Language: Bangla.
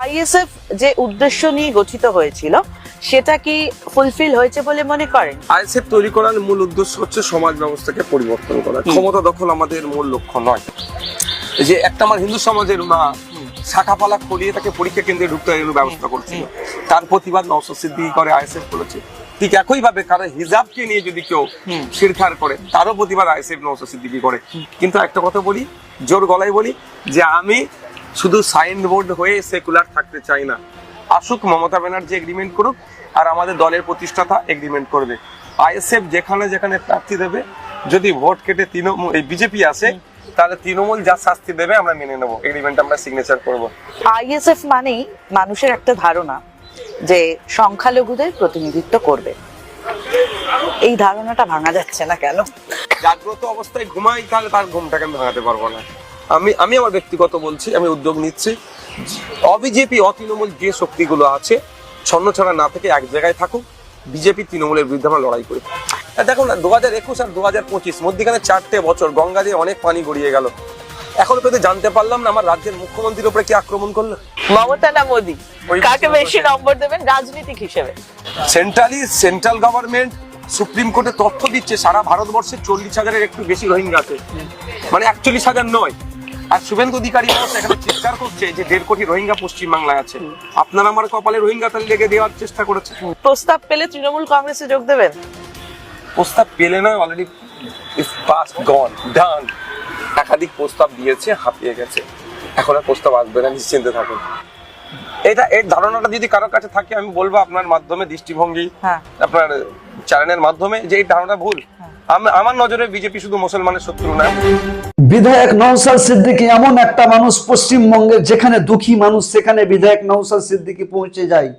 আইএসএফ যে উদ্দেশ্য নিয়ে গঠিত হয়েছিল সেটা কি ফুলফিল হয়েছে বলে মনে করেন? আইএসএফ তৈরি করার মূল উদ্দেশ্য হচ্ছে সমাজ ব্যবস্থাকে পরিবর্তন করা, ক্ষমতা দখল আমাদের মূল লক্ষ্য নয়। এই যে একটা আমার হিন্দু সমাজের মা শাখাপালা খলিয়ে তাকে পরীক্ষা কেন্দ্রে ঢুকতে ব্যবস্থা করছিল, তার প্রতিবাদ নওশাদ সিদ্দিকী করে, আইএসএফ করেছে। ঠিক একই ভাবে কারো হিজাবকে নিয়ে যদি কেউ শিরখার করে তারও প্রতিবাদ আইএসএফ নওশাদ সিদ্দিকী করে। কিন্তু একটা কথা বলি, জোর গলায় বলি, যে আমি শুধু সাইনবোর্ড হয়ে সেকুলার থাকতে চাই না। আসুক মমতা ব্যানার্জি এগ্রিমেন্ট করুক, আর আমাদের দলের প্রতিষ্ঠাতা এগ্রিমেন্ট করবে। আইএসএফ যেখানে যেখানে প্রার্থী দেবে, যদি ভোট কেটে এই বিজেপি আসে, তাহলে তৃণমূল যা শাস্তি দেবে আমরা মেনে নেবো, এগ্রিমেন্ট আমরা সিগনেচার করবো। আইএসএফ মানেই মানুষের একটা ধারণা যে সংখ্যালঘুদের প্রতিনিধিত্ব করবে, এই ধারণাটা ভাঙা যাচ্ছে না কেন? জাগ্রত অবস্থায় ঘুমাই, তাহলে তার ঘুমটাকে আমি ভাঙাতে পারবো না। আমি আমার ব্যক্তিগত বলছি, আমি উদ্যোগ নিচ্ছি, অবিজেপি অতৃণমূল যে শক্তিগুলো আছে ছন্নছাড়া না থেকে এক জায়গায় থাকুক, বিজেপি তৃণমূলের বিরুদ্ধে আমরা লড়াই করি। দেখুন না, 2021 আর 2025 মধ্যখানে 4টে বছর গঙ্গা দিয়ে অনেক পানি গড়িয়ে গেল, এখনো পর্যন্ত জানতে পারলাম না আমার রাজ্যের মুখ্যমন্ত্রীর উপরে কি আক্রমণ করলো। মমতা না মোদী, কাকে বেশি নম্বর দেবেন রাজনীতিক হিসেবে? সেন্ট্রাল গভর্নমেন্ট সুপ্রিম কোর্টে তথ্য দিচ্ছে সারা ভারতবর্ষে 40,000-এর একটু বেশি রোহিঙ্গা আছে, মানে 41,000 নয়। আর শুভেন্দু অধিকারী এখানে চিৎকার করছে যে 1.5 কোটি রোহিঙ্গা পশ্চিমবাংলায় আছে। আপনার আমার কপালে রোহিঙ্গা তালি লেগে দেওয়ার চেষ্টা করেছে। প্রস্তাব পেলে তৃণমূল কংগ্রেসে যোগ দেবেন? প্রস্তাব পেলে না, অলরেডি ইজ পাস্ট গন ডান। একাধিক প্রস্তাব দিয়েছে, হাঁপিয়ে গেছে, এখন আর প্রস্তাব আসবে না, নিশ্চিন্তে থাকুন। এর ধারণাটা যদি কারোর কাছে থাকে, আমি বলবো আপনার মাধ্যমে, দৃষ্টিভঙ্গি, আপনার চ্যানেলের মাধ্যমে, যে এই ধারণা ভুল। আমার নজরে বিজেপি শুধু মুসলমানের শত্রু না। বিধায়ক নওশাদ সিদ্দিকী এমন একটা মানুষ পশ্চিমবঙ্গের, যেখানে দুঃখী মানুষ সেখানে বিধায়ক নওশাদ সিদ্দিকী পৌঁছে যায়।